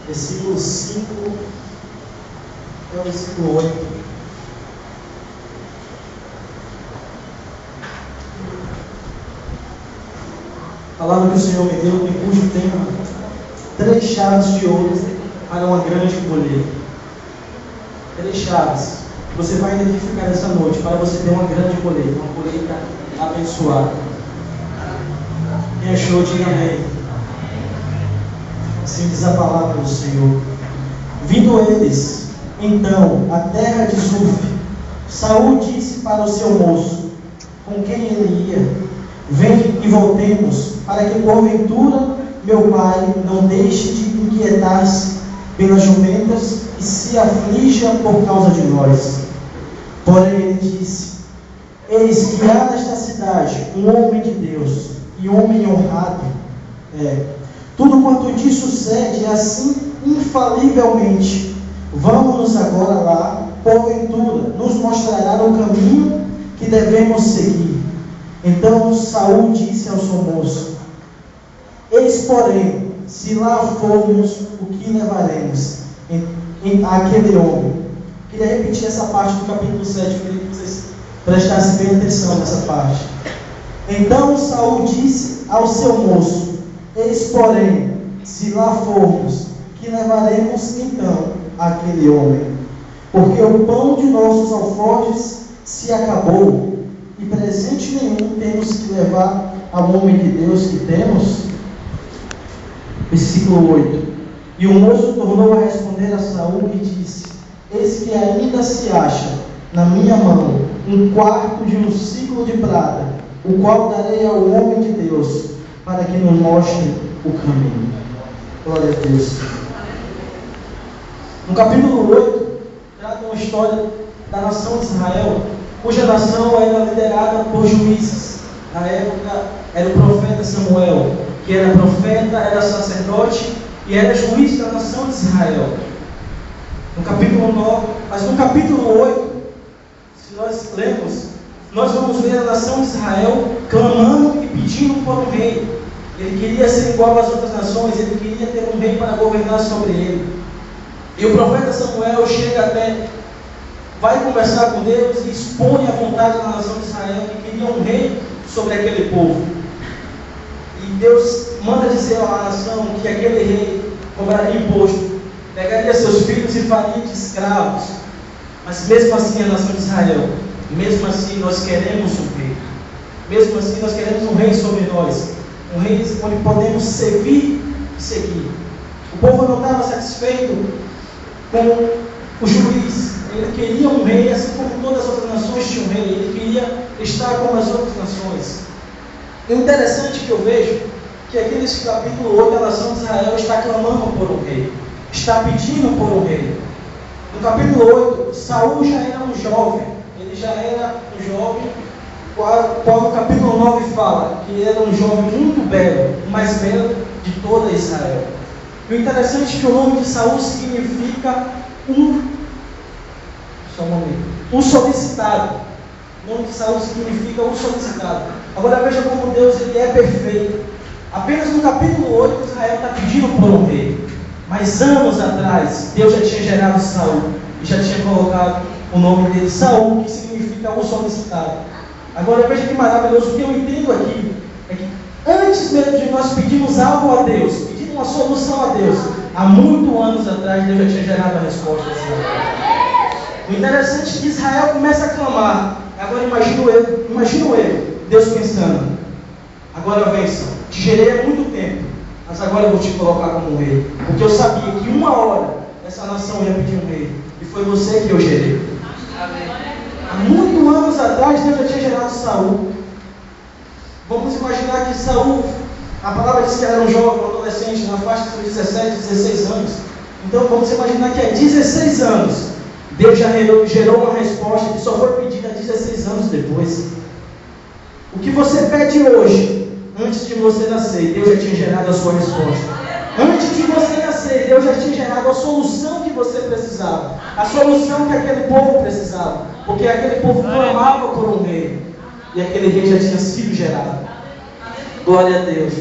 versículo 5 até o versículo 8. A palavra que o Senhor me deu, em cujo tema, 3 chaves de ouro para uma grande colheita. 3 chaves que você vai identificar essa noite para você ter uma grande colheita, uma colheita abençoada. Quem achou, diga amém. Assim diz a palavra do Senhor. Vindo eles, então, à terra de Zuf, Saul disse para o seu moço, com quem ele ia: vem e voltemos, para que porventura meu pai não deixe de inquietar-se pelas jumentas e se aflija por causa de nós. Porém ele disse: eis que há nesta cidade um homem de Deus, e homem honrado é. Tudo quanto lhe sucede é assim infalivelmente. Vamos-nos agora lá, porventura nos mostrará o caminho que devemos seguir. Então Saul disse ao seu moço: eis, porém, se lá formos, o que levaremos àquele homem? Queria repetir essa parte do capítulo 7, eu queria que vocês prestassem bem atenção nessa parte. Então Saul disse ao seu moço: eis, porém, se lá formos, que levaremos então àquele homem? Porque o pão de nossos alforjes se acabou, e presente nenhum temos que levar ao homem de Deus que temos. Versículo 8. E o moço tornou a responder a Saul e disse: eis que ainda se acha na minha mão 1/4 de um siclo de prata, o qual darei ao homem de Deus, para que nos mostre o caminho. Glória a Deus. No capítulo 8, trata uma história da nação de Israel, cuja nação era liderada por juízes. Na época era o profeta Samuel, que era profeta, era sacerdote e era juiz da nação de Israel. No capítulo 9, mas no capítulo 8, se nós lermos, nós vamos ver a nação de Israel clamando e pedindo por um rei. Ele queria ser igual às outras nações, ele queria ter um rei para governar sobre ele. E o profeta Samuel chega até, vai conversar com Deus e expõe a vontade da nação de Israel, que queria um rei sobre aquele povo. E Deus manda dizer à nação que aquele rei cobraria imposto, pegaria seus filhos e faria de escravos. Mas mesmo assim a nação de Israel, mesmo assim nós queremos um rei. Mesmo assim nós queremos um rei sobre nós. Um rei onde podemos servir e seguir. O povo não estava satisfeito com o juiz. Ele queria um rei, assim como todas as outras nações tinham um rei. Ele queria estar como as outras nações. E o interessante que eu vejo, que aqui nesse capítulo 8, a nação de Israel está clamando por um rei. Está pedindo por um rei. No capítulo 8, Saul já era um jovem. Ele já era um jovem, qual o capítulo 9 fala que ele era um jovem muito belo, o mais belo de toda Israel. E o interessante é que o nome de Saul significa um solicitado. O nome de Saul significa um solicitado. Agora veja como Deus ele é perfeito. Apenas no capítulo 8 Israel está pedindo por um rei. Mas anos atrás Deus já tinha gerado Saul e já tinha colocado o nome dele Saul, que significa um solicitado. Agora veja que maravilhoso. O que eu entendo aqui é que antes mesmo de nós pedirmos algo a Deus, pedir uma solução a Deus, há muitos anos atrás Deus já tinha gerado a resposta. O interessante é que Israel começa a clamar. Agora imagino eu, Deus pensando: agora vençam, te gerei há muito tempo, mas agora eu vou te colocar como um rei, porque eu sabia que uma hora essa nação ia pedir um rei, e foi você que eu gerei. Há muitos anos atrás Deus já tinha gerado Saul. Vamos imaginar que Saul, a palavra diz que era um jovem, um adolescente, na faixa dos 17, 16 anos. Então vamos imaginar que há 16 anos Deus já gerou uma resposta que só foi pedida 16 anos depois. O que você pede hoje, antes de você nascer, Deus já tinha gerado a sua resposta. Antes de você nascer, Deus já tinha gerado a solução que você precisava. A solução que aquele povo precisava. Porque aquele povo clamava por um rei. E aquele rei já tinha sido gerado. Glória a Deus.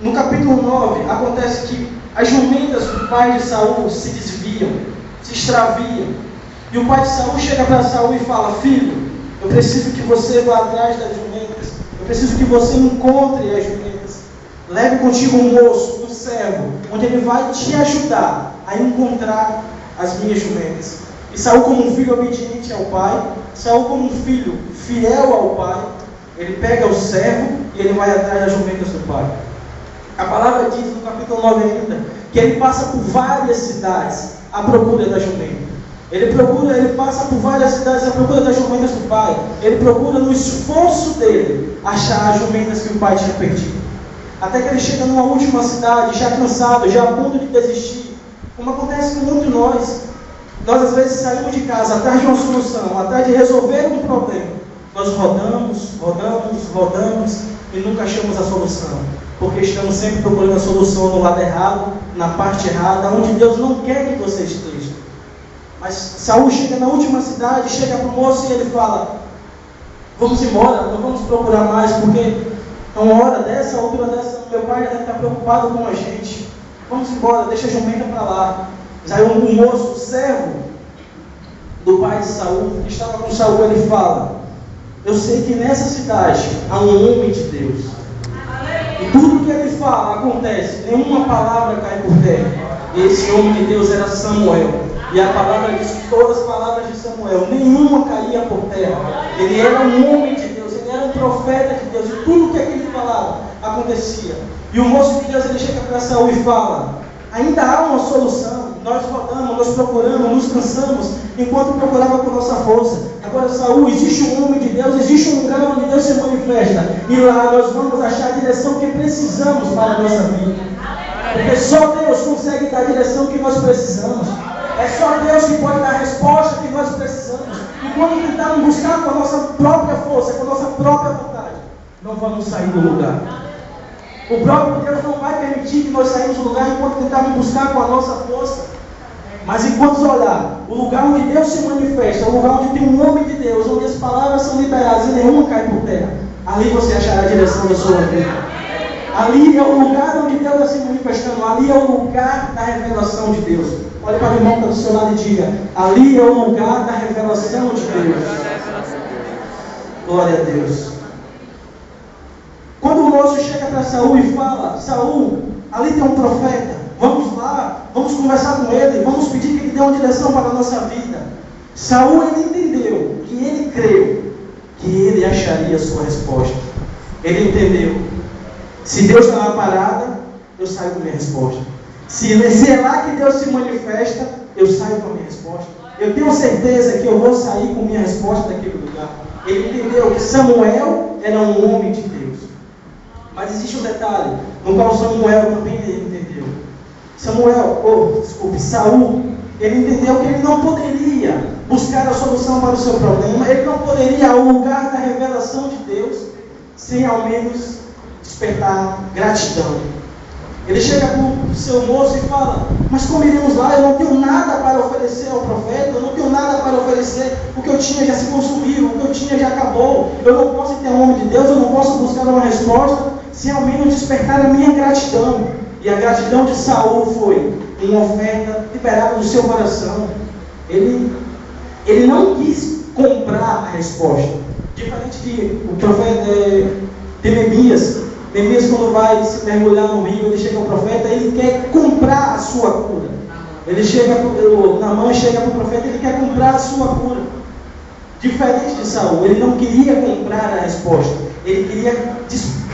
No capítulo 9, acontece que as jumentas do pai de Saul se desviam, se extraviam. E o pai de Saul chega para Saul e fala: filho, eu preciso que você vá atrás das jumentas. Eu preciso que você encontre as jumentas. Leve contigo um moço, um servo, onde ele vai te ajudar a encontrar as minhas jumentas. E Saul, como um filho obediente ao pai, Saul, como um filho fiel ao pai, ele pega o servo e ele vai atrás das jumentas do pai. A palavra diz no capítulo 9 ainda que ele passa por várias cidades à procura da jumenta. Ele passa por várias cidades à procura das jumentas do pai. Ele procura, no esforço dele, achar as jumentas que o pai tinha perdido. Até que ele chega numa última cidade, já cansado, já a ponto de desistir. Como acontece com muitos de nós. Nós às vezes saímos de casa atrás de uma solução, atrás de resolver um problema. Nós rodamos e nunca achamos a solução. Porque estamos sempre procurando a solução no lado errado, na parte errada, onde Deus não quer que você esteja. Mas Saul chega na última cidade, chega para o moço e ele fala: vamos embora, não vamos procurar mais, porque a uma hora dessa, a outra dessa, meu pai já deve estar preocupado com a gente. Vamos embora, deixa a jumenta para lá. Mas aí um moço, o servo do pai de Saul, que estava com Saul, ele fala: eu sei que nessa cidade há um homem de Deus. E tudo que ele fala acontece, nenhuma palavra cai por terra. E esse homem de Deus era Samuel. E a palavra diz que todas as palavras de Samuel, nenhuma caía por terra. Ele era um homem de Deus, ele era um profeta de Deus. E tudo que ele falava acontecia. E o moço de Deus, ele chega para Saul e fala: ainda há uma solução. Nós rodamos, nós procuramos, nos cansamos, enquanto procurava com nossa força. Agora, Saul, existe um homem de Deus, existe um lugar onde Deus se manifesta. E lá nós vamos achar a direção que precisamos para a nossa vida. Porque só Deus consegue dar a direção que nós precisamos. É só Deus que pode dar a resposta que nós precisamos. E quando tentarmos buscar com a nossa própria força, com a nossa própria vontade, não vamos sair do lugar. O próprio Deus não vai permitir que nós saímos do lugar enquanto tentarmos buscar com a nossa força. Mas enquanto olhar, o lugar onde Deus se manifesta, o lugar onde tem um homem de Deus, onde as palavras são liberadas e nenhuma cai por terra, ali você achará a direção da sua vida. Ali é o lugar onde Deus está se manifestando, ali é o lugar da revelação de Deus. Olhe para o irmão que está do seu lado e diga: ali é o lugar da revelação de Deus. Glória a Deus. Quando o moço chega para Saul e fala: Saul, ali tem um profeta, vamos lá, vamos conversar com ele, vamos pedir que ele dê uma direção para a nossa vida. Saul, ele entendeu e ele creu que ele acharia a sua resposta. Ele entendeu: se Deus está na parada, eu saio com a minha resposta. Se é lá que Deus se manifesta, eu saio com a minha resposta. Eu tenho certeza que eu vou sair com a minha resposta daquele lugar. Ele entendeu que Samuel era um homem de Deus. Mas existe um detalhe, no qual Samuel também entendeu. Saul, ele entendeu que ele não poderia buscar a solução para o seu problema, ele não poderia ir ao lugar da revelação de Deus, sem ao menos despertar gratidão. Ele chega para o seu moço e fala: mas como iremos lá? Eu não tenho nada para oferecer ao profeta, eu não tenho nada para oferecer, o que eu tinha já se consumiu, o que eu tinha já acabou, eu não posso ter um homem de Deus, eu não posso buscar uma resposta, sem ao menos despertar a minha gratidão. E a gratidão de Saul foi uma oferta liberada no seu coração. Ele não quis comprar a resposta. Diferente de o profeta de Neemias, quando vai se mergulhar no rio, ele chega ao profeta, ele quer comprar a sua cura. Ele chega, Naamã chega para o profeta, ele quer comprar a sua cura. Diferente de Saul, ele não queria comprar a resposta, ele queria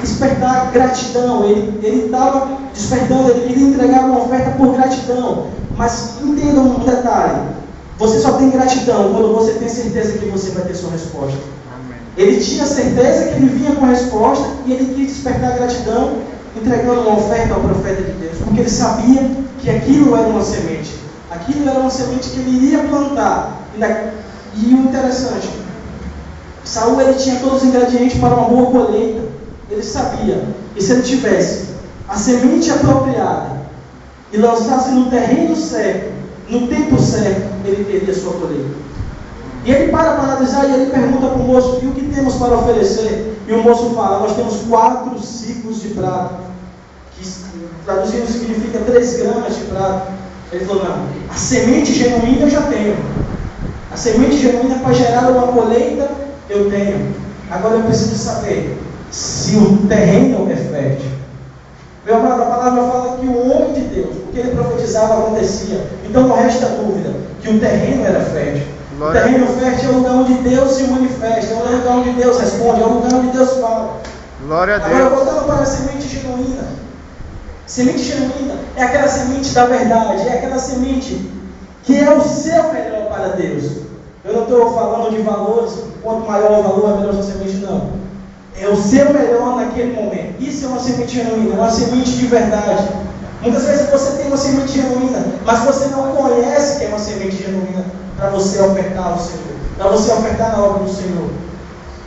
despertar gratidão, ele estava despertando, ele queria entregar uma oferta por gratidão. Mas entenda um detalhe: você só tem gratidão quando você tem certeza que você vai ter sua resposta. Ele tinha certeza que ele vinha com a resposta e ele quis despertar gratidão, entregando uma oferta ao profeta de Deus, porque ele sabia que aquilo era uma semente. Aquilo era uma semente que ele iria plantar. E o interessante, Saul, ele tinha todos os ingredientes para uma boa colheita. Ele sabia que se ele tivesse a semente apropriada e lançasse no terreno certo, no tempo certo, ele teria sua colheita. E ele para analisar e ele pergunta para o moço: e o que temos para oferecer? E o moço fala: nós temos 4 ciclos de prata. que traduzindo significa 3 gramas de prata. Ele falou, não, a semente genuína eu já tenho. A semente genuína para gerar uma colheita eu tenho. Agora eu preciso saber se o terreno é fértil. Meu amado, a palavra fala que o homem de Deus, o que ele profetizava acontecia. Então não resta dúvida que o terreno era fértil. O terreno fértil é o lugar onde Deus se manifesta, é o lugar onde Deus responde, é o lugar onde Deus fala. Glória a Deus. Agora voltando para a semente genuína. Semente genuína é aquela semente da verdade, é aquela semente que é o seu melhor para Deus. Eu não estou falando de valores, quanto maior o valor, é melhor a sua semente, não. É o seu melhor naquele momento. Isso é uma semente genuína, é uma semente de verdade. Muitas vezes você tem uma semente genuína, mas você não conhece que é uma semente genuína para você ofertar ao Senhor, para você ofertar na obra do Senhor.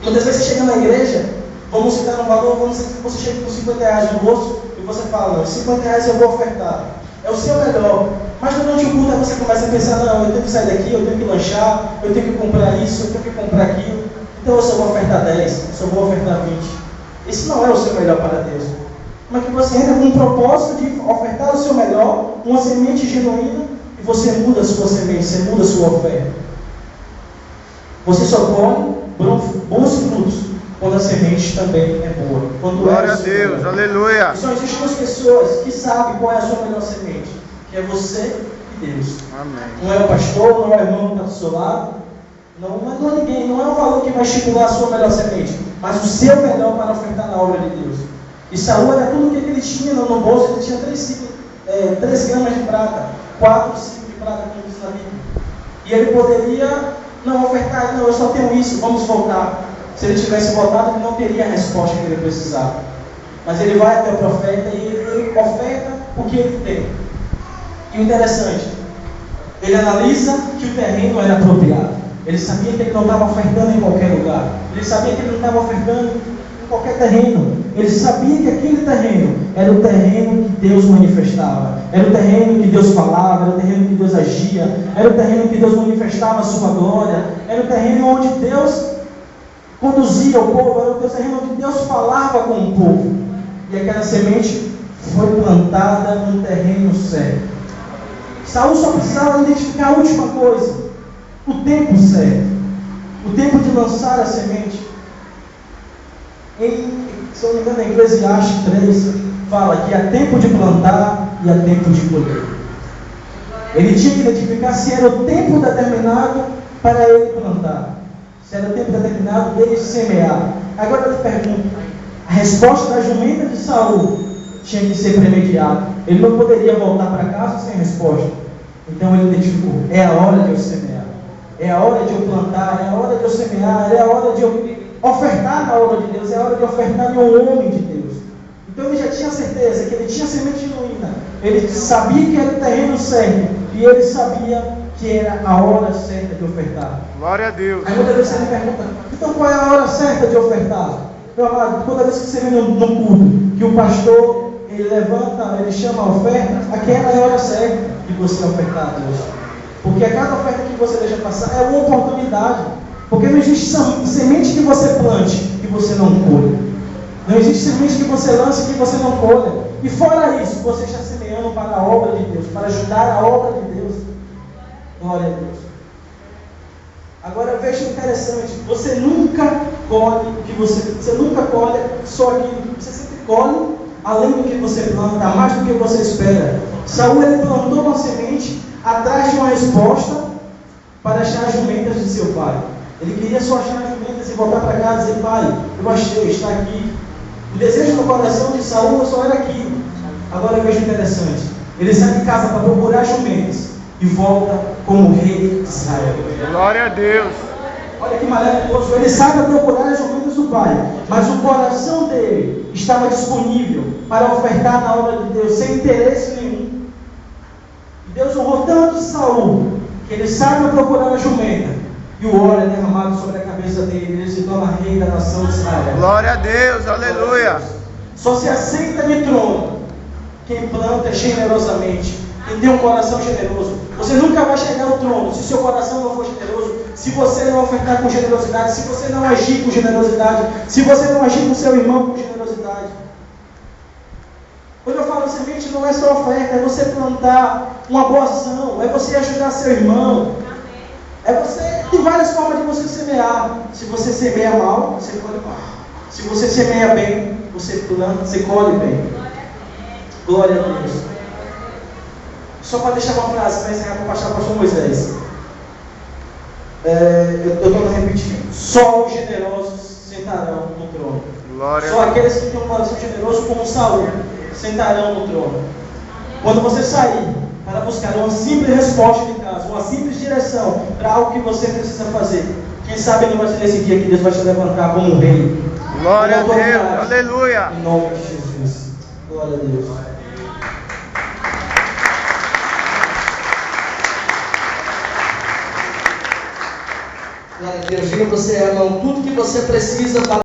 Muitas vezes você chega na igreja, vamos citar um valor, você chega com 50 reais no bolso e você fala, 50 reais eu vou ofertar. É o seu melhor. Mas durante o culto você começa a pensar, não, eu tenho que sair daqui, eu tenho que lanchar, eu tenho que comprar isso, eu tenho que comprar aquilo. Então eu só vou ofertar 10, eu só vou ofertar 20. Isso não é o seu melhor para Deus. Mas que você entra com um propósito de ofertar o seu melhor, uma semente genuína, e você muda a sua semente, você muda a sua oferta. Você só colhe bons frutos quando a semente também é boa. Glória a Deus, aleluia. E só existem duas pessoas que sabem qual é a sua melhor semente, que é você e Deus. Amém. Não é o pastor, não é o irmão que está do seu lado, não é ninguém, não é o valor que vai estimular a sua melhor semente, mas o seu melhor para ofertar na obra de Deus. E Saul era tudo o que ele tinha no bolso, ele tinha 3 gramas de prata, 4 ciclos de prata, como diz na Bíblia. E ele poderia não ofertar, não, eu só tenho isso, vamos voltar. Se ele tivesse voltado, ele não teria a resposta que ele precisava. Mas ele vai até o profeta e ele oferta o que ele tem. E o interessante, ele analisa que o terreno era apropriado. Ele sabia que ele não estava ofertando em qualquer lugar. Ele sabia que ele não estava ofertando em qualquer terreno. Ele sabia que aquele terreno era o terreno que Deus manifestava. Era o terreno que Deus falava, era o terreno que Deus agia, era o terreno que Deus manifestava a sua glória, era o terreno onde Deus conduzia o povo, era o terreno onde Deus falava com o povo. E aquela semente foi plantada no terreno certo. Saul só precisava identificar a última coisa, o tempo certo, o tempo de lançar a semente. Se eu não me engano, em Eclesiastes 3 fala que há tempo de plantar e há tempo de colher. Ele tinha que identificar se era o tempo determinado para ele plantar, se era o tempo determinado dele semear. Agora eu te pergunto, a resposta da jumenta de Saul tinha que ser premediada. Ele não poderia voltar para casa sem resposta. Então ele identificou, é a hora de eu semear, é a hora de eu plantar, é a hora de eu semear, é a hora de eu ofertar na obra de Deus, é a hora de ofertar em um homem de Deus. Então ele já tinha certeza que ele tinha semente genuína, ele sabia que era o terreno certo, e ele sabia que era a hora certa de ofertar. Glória a Deus. Aí muitas vezes você me pergunta, então qual é a hora certa de ofertar? Meu amado, toda vez que você vem no culto, que o pastor, ele levanta, ele chama a oferta, aquela é a hora certa de você ofertar a Deus. Porque a cada oferta que você deixa passar é uma oportunidade. Porque não existe semente que você plante que você não colha. Não existe semente que você lance que você não colha. E fora isso, você está semeando para a obra de Deus, para ajudar a obra de Deus. Glória a Deus. Agora veja o interessante, você nunca colhe o que você nunca colhe só aquilo, você sempre colhe além do que você planta, mais do que você espera. Saul, ele plantou uma semente atrás de uma resposta para achar as jumentas de seu pai. Ele queria só achar as jumentas e voltar para casa e dizer, pai, eu achei, está aqui. O desejo no coração de Saul só era aquilo. Agora veja o interessante, ele sai de casa para procurar as jumentas e volta como rei de Israel. Glória a Deus. Olha que maravilhoso. Ele sai para procurar as jumentas do pai, mas o coração dele estava disponível para ofertar na obra de Deus, sem interesse nenhum. E Deus honrou tanto Saul, que ele sai para procurar a jumenta, e o óleo é derramado sobre a cabeça dele, ele se torna rei da nação de Israel. Glória a Deus, aleluia. Só se aceita de trono quem planta generosamente, quem tem um coração generoso. Você nunca vai chegar ao trono se seu coração não for generoso, se você não ofertar com generosidade, se você não agir com generosidade, se você não agir com seu irmão com generosidade. Quando eu uma semente não é só oferta, é você plantar uma boa ação, é você ajudar seu irmão. Tem várias formas de você semear. Se você semeia mal, você colhe mal. Se você semeia bem, você planta, você colhe bem. Glória a Deus. Só para deixar uma frase para encerrar com o pastor Moisés. Eu estou repetindo. Só os generosos sentarão no trono. Glória Só aqueles que têm um coração generoso como Saul sentarão no trono. Quando você sair para buscar uma simples resposta de casa, uma simples direção para algo que você precisa fazer, quem sabe não vai ser nesse dia que Deus vai te levantar como um rei. Glória a Deus, aleluia. Em nome de Jesus. Glória a Deus. Glória a Deus. Diga para você, irmão, tudo que você precisa para